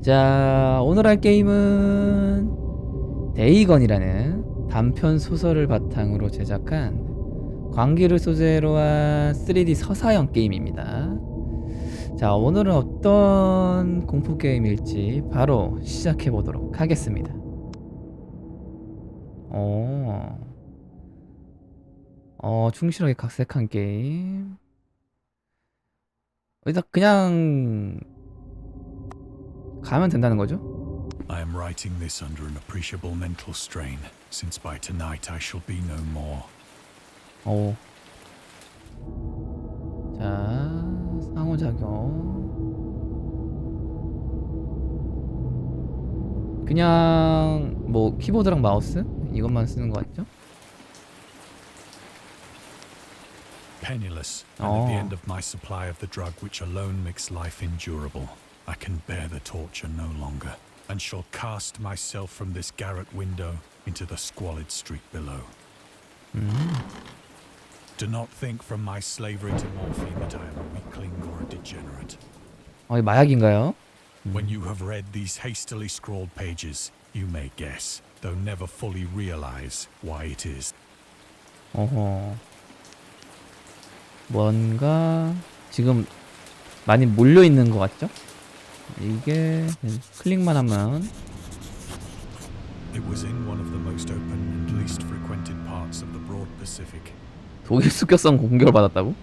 자, 오늘 할 게임은 데이건이라는 단편 소설을 바탕으로 제작한 광기를 소재로 한 3D 서사형 게임입니다. 자, 오늘은 어떤 공포 게임일지 바로 시작해 보도록 하겠습니다. 충실하게 각색한 게임. 일단 그냥 가면 된다는 거죠? I am writing this under an appreciable mental strain, since by tonight I shall be no more. 자, 상호작용. 그냥 뭐 키보드랑 마우스 이것만 쓰는 거 같죠? Penniless, and at the end of my supply of the drug which alone makes life endurable, I can bear the torture no longer, and shall cast myself from this garret window into the squalid street below. Do not think from my slavery to morphine that I am a weakling or a degenerate. 이 마약인가요? When you have read these hastily scrawled pages, you may guess, though never fully realize, why it is. 뭔가 지금 많이 몰려 있는 것 같죠? 이게 클릭만 하면 It was in one of the most open and least frequented parts of the broad Pacific. 독일 습격성 공격을 받았다고?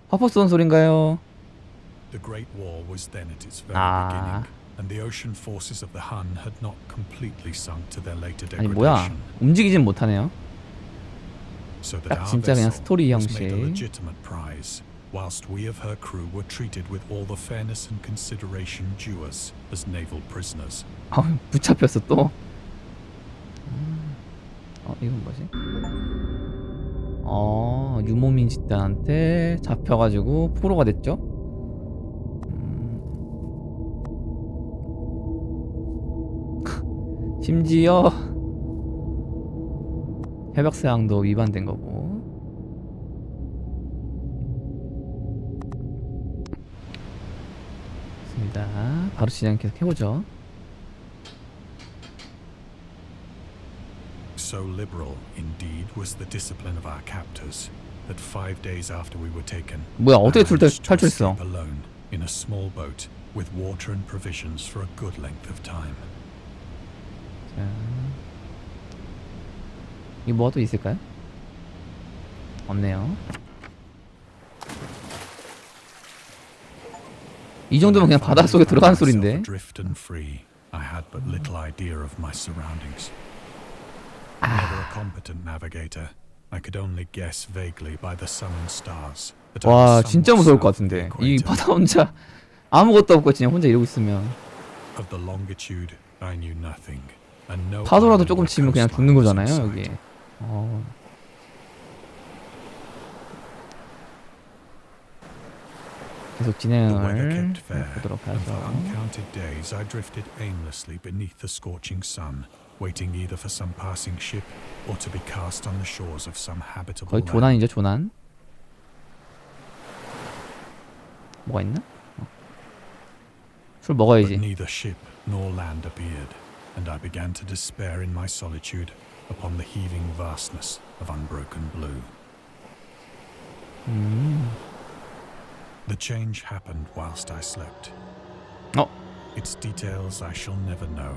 화포 쏘는 소린가요? The Great War was then at its very beginning, and the ocean forces of the Hun had not completely sunk to their later 아니 뭐야, degradation. 움직이진 못하네요. So that 딱 our 진짜 그냥 vessel 스토리 was made a 형식. legitimate prize, whilst we of her crew were treated with all the fairness and consideration due us as naval prisoners. 붙잡혔어 또. 이건 뭐지? 유모민 집단한테 잡혀가지고 포로가 됐죠? 심지어 협약사항도 위반된 거고. 좋습니다. 바로 진행 계속 해보죠. So liberal, indeed, was the discipline of our captors that 5 days after we were taken, 뭐야, I 어떻게 managed to 탈출했어? escape alone in a small boat with water and provisions for a good length of time. 자, 이 뭐가 또 있을까요? 없네요. 이 정도면 그냥 바닷속에 들어가는 소린데. Adrift and free, I had but little idea of my surroundings. Never a competent navigator, I could only guess vaguely by the sun and stars that I 와, was 진짜 somewhat 무서울 것 south of the 같은데. 이 equator. 바다 혼자 아무것도 없고 그냥 혼자 이러고 있으면 Of the longitude, I knew nothing, and no 파도라도 island 조금 or 치면 그냥 coastline 죽는 was 거잖아요, in 여기. sight. 계속 The weather 진행을 kept fair, 보도록 and for 하죠. uncounted days I drifted aimlessly beneath the scorching sun, waiting either for some passing ship or to be cast on the shores of some habitable 거의 land. 조난이죠, 조난. 뭐가 있나? 술 But 먹어야지. neither ship nor land appeared, and I began to despair in my solitude upon the heaving vastness of unbroken blue. The change happened whilst I slept. Its details I shall never know,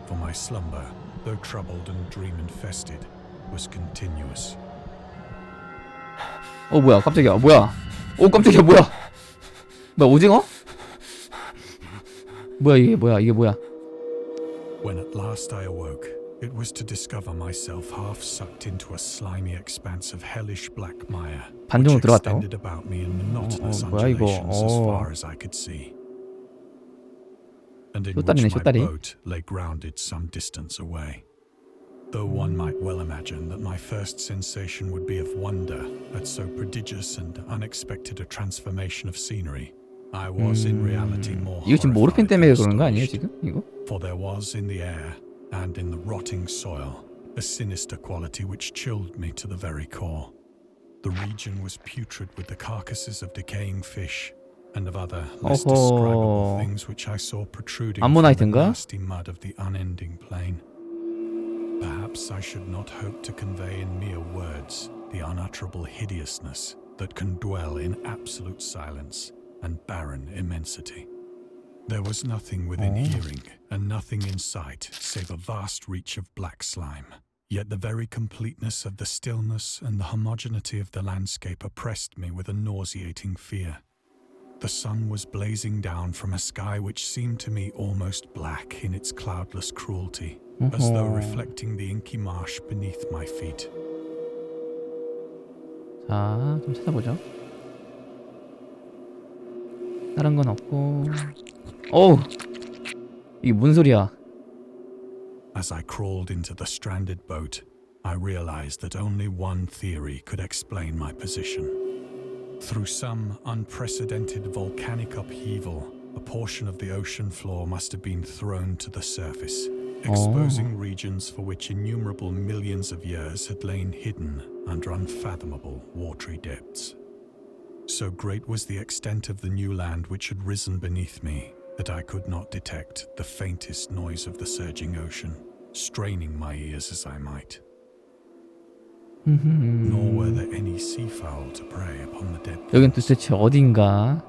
for my slumber, though troubled and dream-infested, was continuous. 뭐야, 깜짝이야, 뭐야? 깜짝이야, 뭐야? 뭐야, 오징어? 뭐야, 이게 뭐야, 이게 뭐야? When at last I awoke, it was to discover myself half sucked into a slimy expanse of hellish black mire, which 반동으로 들어갔다고? extended about me in monotonous 뭐야, 이거? undulations as far as I could see. And in 쇼다리네, which my 쇼다리. boat lay grounded some distance away. Though one might well imagine that my first sensation would be of wonder at so prodigious and unexpected a transformation of scenery, I was in reality more 이거 지금 모르핀 horrified 때문에 than 그런 거 아니에요, astonished. 지금? 이거? For there was in the air and in the rotting soil a sinister quality which chilled me to the very core. The region was putrid with the carcasses of decaying fish and of other less 어허. describable things which I saw protruding from the 암모나이트인가? nasty mud of the unending plain. Perhaps I should not hope to convey in mere words the unutterable hideousness that can dwell in absolute silence and barren immensity. There was nothing within hearing and nothing in sight save a vast reach of black slime. Yet the very completeness of the stillness and the homogeneity of the landscape oppressed me with a nauseating fear. The sun was blazing down from a sky which seemed to me almost black in its cloudless cruelty, as though reflecting the inky marsh beneath my feet. 자, 좀 찾아보죠. 다른 건 없고. 어우, 이게 뭔 소리야? As I crawled into the stranded boat, I realized that only one theory could explain my position. Through some unprecedented volcanic upheaval, a portion of the ocean floor must have been thrown to the surface, exposing regions for which innumerable millions of years had lain hidden under unfathomable watery depths. So great was the extent of the new land which had risen beneath me that I could not detect the faintest noise of the surging ocean, straining my ears as I might. Nor were there any seafowl to prey upon the dead. 여긴 도대체 어딘가?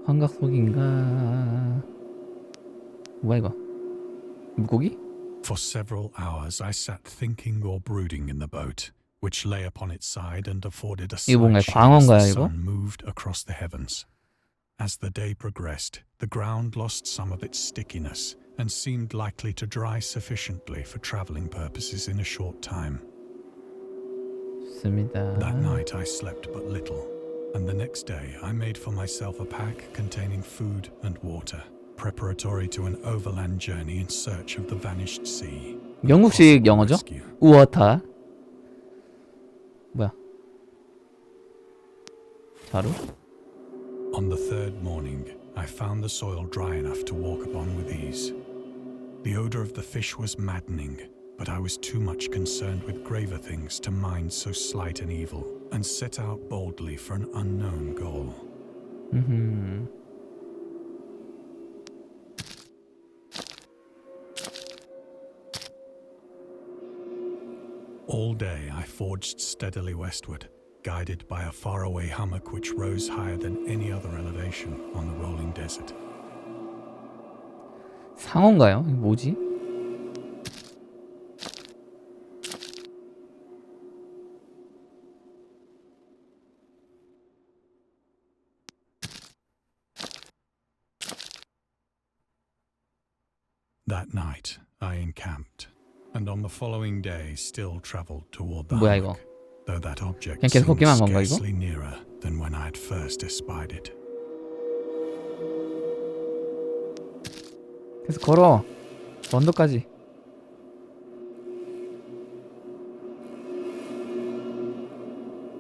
환각 속인가? 뭐야 이거? 물고기? For several hours I sat thinking or brooding in the boat, which lay upon its side and afforded a 이거 뭔가 slight shade as 광어인가요, the 이거? sun moved across the heavens. As the day progressed, the ground lost some of its stickiness and seemed likely to dry sufficiently for traveling purposes in a short time. 좋습니다. That night I slept but little, and the next day I made for myself a pack containing food and water, preparatory to an overland journey in search of the vanished sea. 영국식 영어죠? 우어타. 뭐야? 자루? On the third morning, I found the soil dry enough to walk upon with ease. The odor of the fish was maddening, but I was too much concerned with graver things to mind so slight an evil, and set out boldly for an unknown goal. All day I forged steadily westward, guided by a faraway hummock which rose higher than any other elevation on the rolling desert. 상어인가요? 이거 뭐지? That night I encamped, and on the following day still traveled toward the 뭐야, hummock, though that object 그냥 계속 seemed 걷기만 한 건가, 이거? scarcely nearer than when I had first espied it. 계속 걸어. 언덕까지.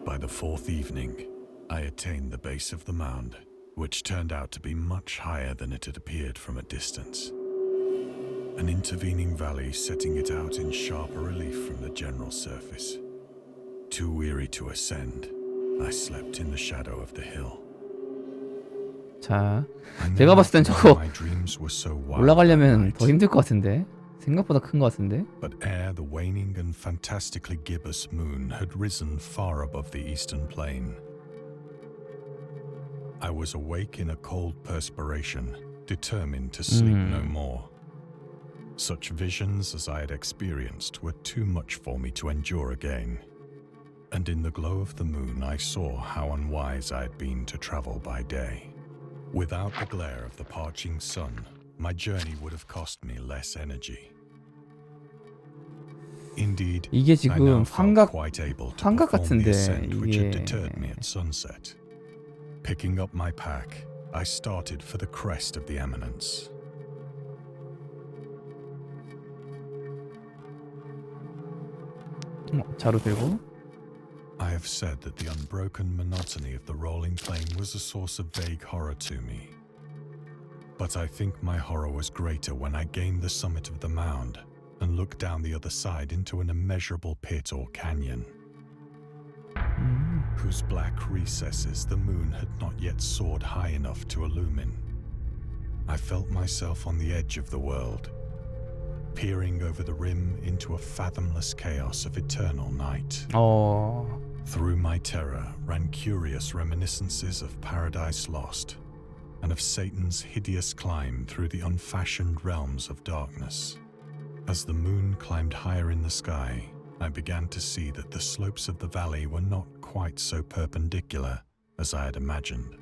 By the fourth evening, I attained the base of the mound, which turned out to be much higher than it had appeared from a distance. An intervening valley setting it out in sharper relief from the general surface. Too weary to ascend, I slept in the shadow of the hill. 자, I know 제가 봤을 땐 not why 저거 my dreams were so wild that 올라가려면 night. 더 힘들 것 같은데. 생각보다 큰 것 같은데. But ere the waning and fantastically gibbous moon had risen far above the eastern plain, I was awake in a cold perspiration, determined to sleep no more. Such visions as I had experienced were too much for me to endure again. And in the glow of the moon I saw how unwise I had been to travel by day. Without the glare of the parching sun, my journey would have cost me less energy. Indeed, 이게 I 지금 now felt 환각 quite able to 환각 perform the 같은데 ascent which had 이게 deterred me at sunset. Picking up my pack, I started for the crest of the eminence. 자루 들고. I have said that the unbroken monotony of the rolling plain was a source of vague horror to me. But I think my horror was greater when I gained the summit of the mound and looked down the other side into an immeasurable pit or canyon. those black recesses the moon had not yet soared high enough to illumine. I felt myself on the edge of the world, peering over the rim into a fathomless chaos of eternal night. Through my terror ran curious reminiscences of Paradise Lost and of Satan's hideous climb through the unfashioned realms of darkness. As the moon climbed higher in the sky, I began to see that the slopes of the valley were not quite so perpendicular as I had imagined.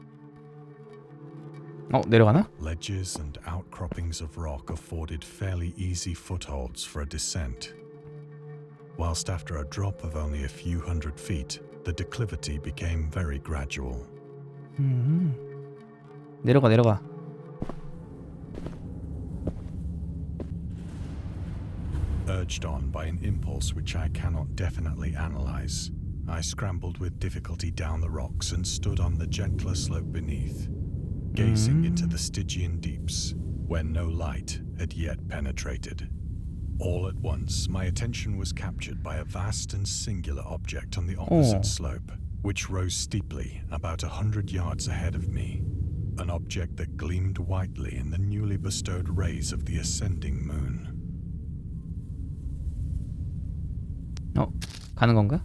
내려가나? Ledges and outcroppings of rock afforded fairly easy footholds for a descent, whilst after a drop of only a few hundred feet, the declivity became very gradual. 내려가. Urged on by an impulse which I cannot definitely analyze, I scrambled with difficulty down the rocks and stood on the gentler slope beneath, gazing into the Stygian deeps, where no light had yet penetrated. All at once, my attention was captured by a vast and singular object on the opposite slope, which rose steeply about 100 yards ahead of me, an object that gleamed whitely in the newly bestowed rays of the ascending moon. 가는 건가?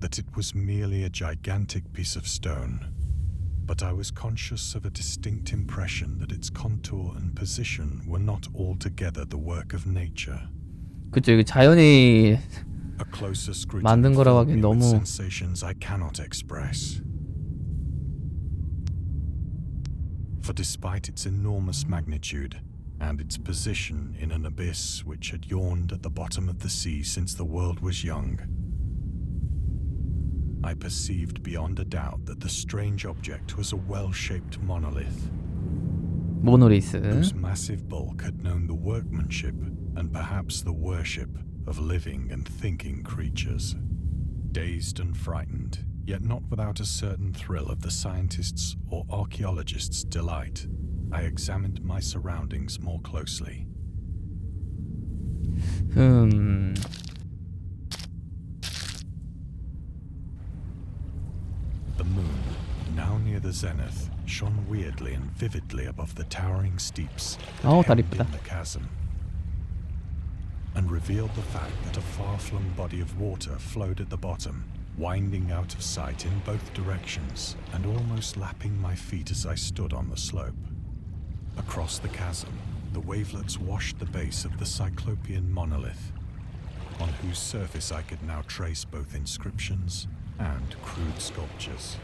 That it was merely a gigantic piece of stone, but I was conscious of a distinct impression that its contour and position were not altogether the work of nature. 그쵸, 이거 자연이 A closer scrutiny 만든 거라고 filled 하기엔 me with 너무 sensations I cannot express. For despite its enormous magnitude and its position in an abyss which had yawned at the bottom of the sea since the world was young, I perceived beyond a doubt that the strange object was a well-shaped monolith, 모노리스. whose massive bulk had known the workmanship and perhaps the worship of living and thinking creatures. Dazed and frightened, yet not without a certain thrill of the scientist's or archaeologist's delight, I examined my surroundings more closely. The moon, now near the zenith, shone weirdly and vividly above the towering steeps that 달 hemmed 이쁘다. in the chasm, and revealed the fact that a far-flung body of water flowed at the bottom, winding out of sight in both directions and almost lapping my feet as I stood on the slope. Across the chasm, the wavelets washed the base of the Cyclopean monolith, on whose surface I could now trace both inscriptions and crude sculptures.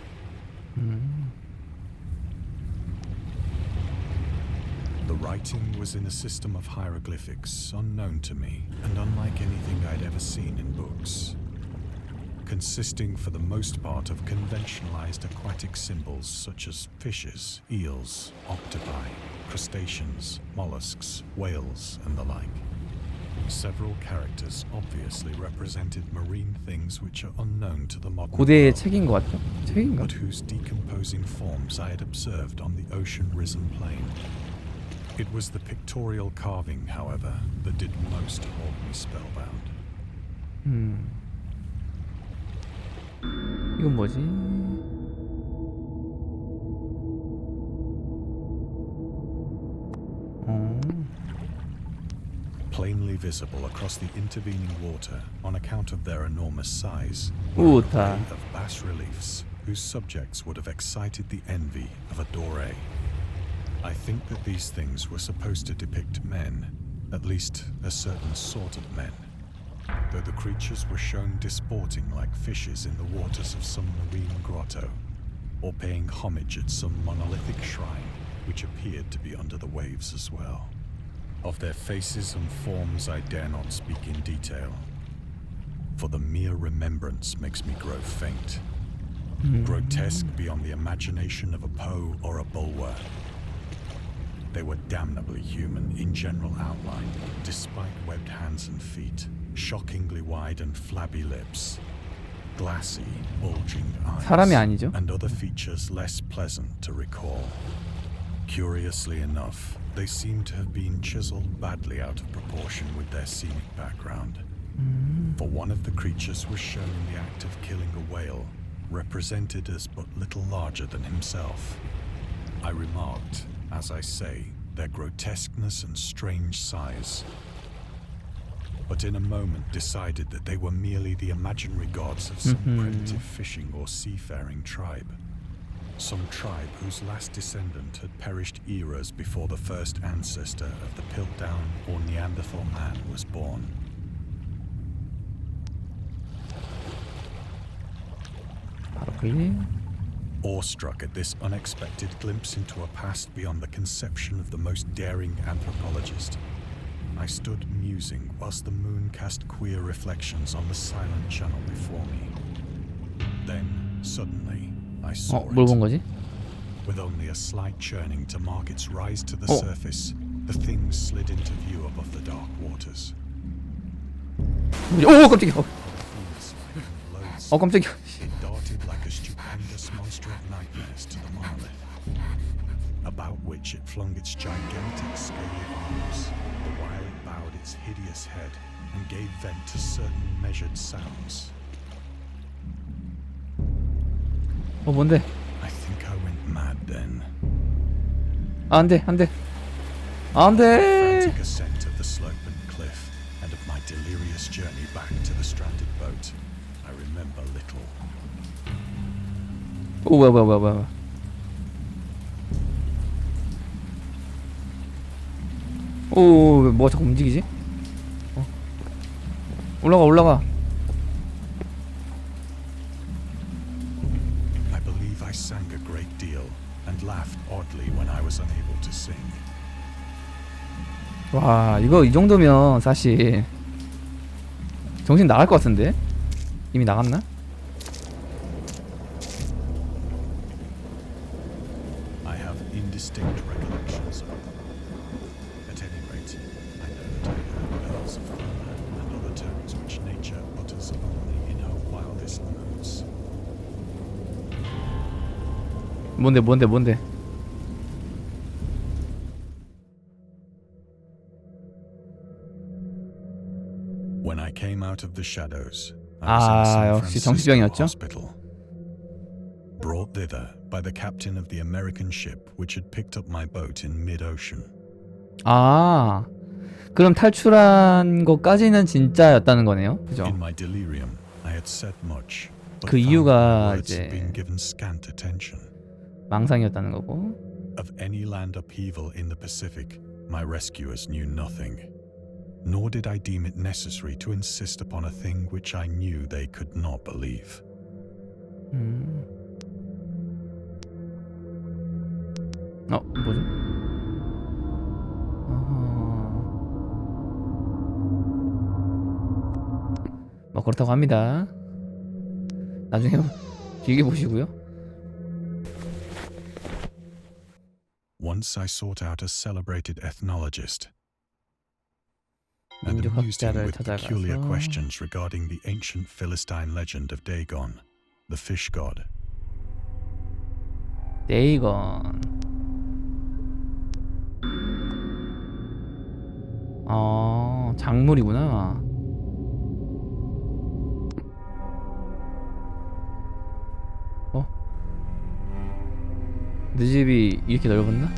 The writing was in a system of hieroglyphics unknown to me and unlike anything I'd ever seen in books, consisting for the most part of conventionalized aquatic symbols such as fishes, eels, octopi, crustaceans, mollusks, whales, and the like. Several characters obviously represented marine things which are unknown to the modern 고대의 world, 책인 것 같죠? 책인가? but whose decomposing forms I had observed on the ocean-risen plain. It was the pictorial carving, however, that did most hold me spellbound. 이건 뭐지? Plainly visible across the intervening water on account of their enormous size were an array of bas-reliefs whose subjects would have excited the envy of a Doré. I think that these things were supposed to depict men, at least a certain sort of men, though the creatures were shown disporting like fishes in the waters of some marine grotto, or paying homage at some monolithic shrine which appeared to be under the waves as well. Of their faces and forms I dare not speak in detail, for the mere remembrance makes me grow faint, grotesque beyond the imagination of a Poe or a Bulwer. They were damnably human in general outline, despite webbed hands and feet, shockingly wide and flabby lips, glassy, bulging 사람이 eyes, 아니죠? and other features less pleasant to recall. Curiously enough, they seem to have been chiseled badly out of proportion with their scenic background, For one of the creatures was shown in the act of killing a whale, represented as but little larger than himself. I remarked, as I say, their grotesqueness and strange size, but in a moment decided that they were merely the imaginary gods of some primitive fishing or seafaring tribe. Some tribe whose last descendant had perished eras before the first ancestor of the Piltdown or Neanderthal man was born. Awestruck at this unexpected glimpse into a past beyond the conception of the most daring anthropologist, I stood musing whilst the moon cast queer reflections on the silent channel before me. Then, suddenly, I saw 뭘 본 it. 거지? With only a slight churning to mark its rise to the surface, the thing slid into view above the dark waters. 오 깜짝이야. 깜짝이야. It darted like a stupendous monster of nightmares to the monolith, about which it flung its gigantic scaly arms, the while it bowed its hideous head and gave vent to certain measured sounds. 뭔데? I think I went mad then. 안 돼, 안 돼. 안 돼. Frantic ascent of the sloping cliff and of my delirious journey back to the stranded boat, I remember little. 오, 뭐야. 오, 뭐가 자꾸 움직이지? 올라가. I believe I sang a great deal and laughed oddly when I was unable to sing. 와, 이거 이 정도면 사실 정신 나갈 것 같은데? 이미 나갔나? I have indistinct recollections of it. At any rate, I know that I heard bells of thunder and other tones which nature utters only in her wildest moods. 뭔데? When I came out of the shadows, I was in San 역시 Francisco 정신병이었죠? hospital, brought thither by the captain of the American ship which had picked up my boat in mid-ocean. 그럼 탈출한 것까지는 진짜였다는 거네요, 그죠? In my delirium, I had said much, but 그 found 이유가 my words 이제 had been given scant attention. 망상이었다는 거고. Of any land upheaval in the Pacific, my rescuers knew nothing. Nor did I deem it necessary to insist upon a thing which I knew they could not believe. 뭐지? 뭐 그렇다고 합니다. 나중에 길게 보시고요. Once I sought out a celebrated ethnologist and amused him 민족학자를 with peculiar 찾아가서 questions regarding the ancient Philistine legend of Dagon, the fish god. 데이건. 작물이구나. 내 집이 이렇게 넓었나?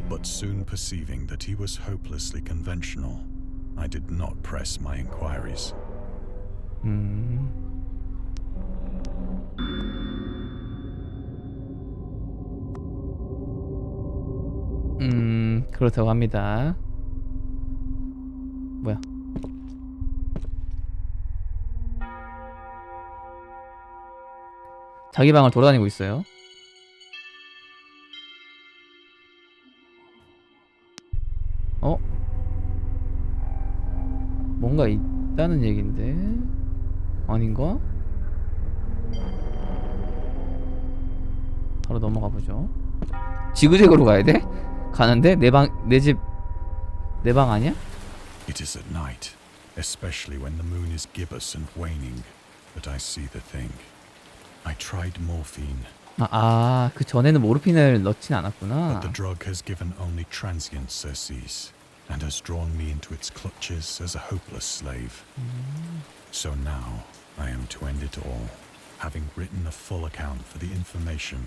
But soon perceiving that he was hopelessly conventional, I did not press my inquiries. 그렇다고 합니다. 뭐야? 자기 방을 돌아다니고 있어요. 뭔가 있다는 얘긴데 아닌가? 바로 넘어가 보죠. 지그재그로 가야 돼? 가는데 내 집 내 방 아니야? It is at night, especially when the moon is gibbous and waning, that I see the thing. I tried morphine, 그 전에는 모르핀을 넣진 But 않았구나. the drug has given only transient surcease and has drawn me into its clutches as a hopeless slave. So now I am to end it all, having written a full account for the information.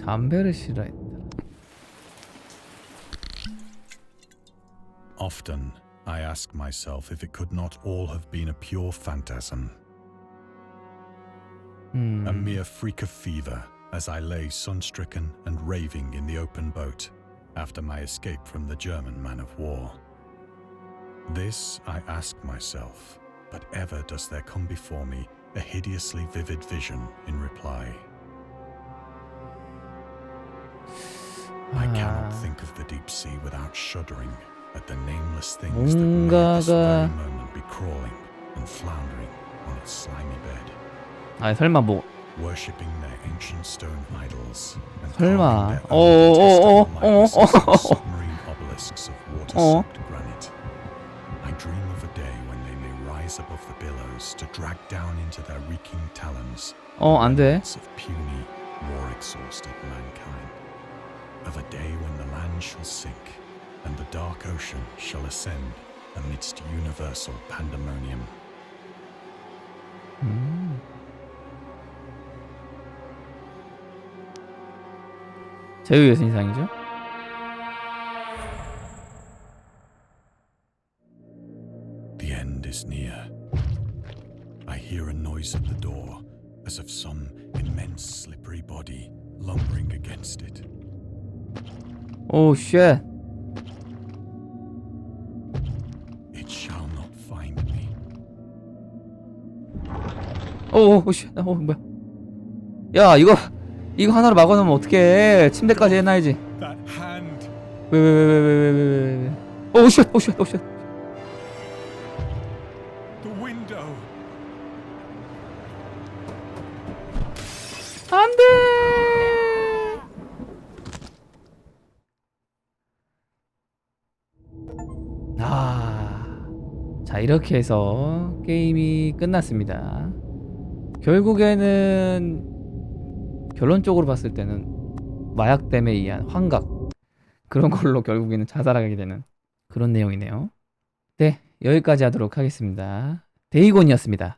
담배를 싫어했다. Often I ask myself if it could not all have been a pure phantasm, a mere freak of fever as I lay sun-stricken and raving in the open boat after my escape from the German man of war. This I ask myself, but ever does there come before me a hideously vivid vision in reply. I cannot think of the deep sea without shuddering at the nameless things that may at this very moment be crawling and floundering on its slimy bed, 설마 뭐 worshipping their ancient stone idols and 설마. carving their own detestable submarine obelisks of water-soaked granite. I dream of a day when they may rise above the billows to drag down into their reeking talons 안 돼. remnants of puny, war-exhausted mankind. Of a day when the land shall sink and the dark ocean shall ascend amidst universal pandemonium. 제휴의 신상이죠? The end is near. I hear a noise at the door, as of some immense slippery body lumbering against it. 오 쉣. It shall not find me. 오 쉣. 뭐야. 야 이거 하나로 막아놓으면 어떡해. 침대까지 해놔야지. That hand! 왜. 오 쉣. The window! 안 돼. 자, 이렇게 해서 게임이 끝났습니다. 결국에는 결론적으로 봤을 때는 마약댐에 의한 환각, 그런 걸로 결국에는 자살하게 되는 그런 내용이네요. 네, 여기까지 하도록 하겠습니다. 데이곤이었습니다.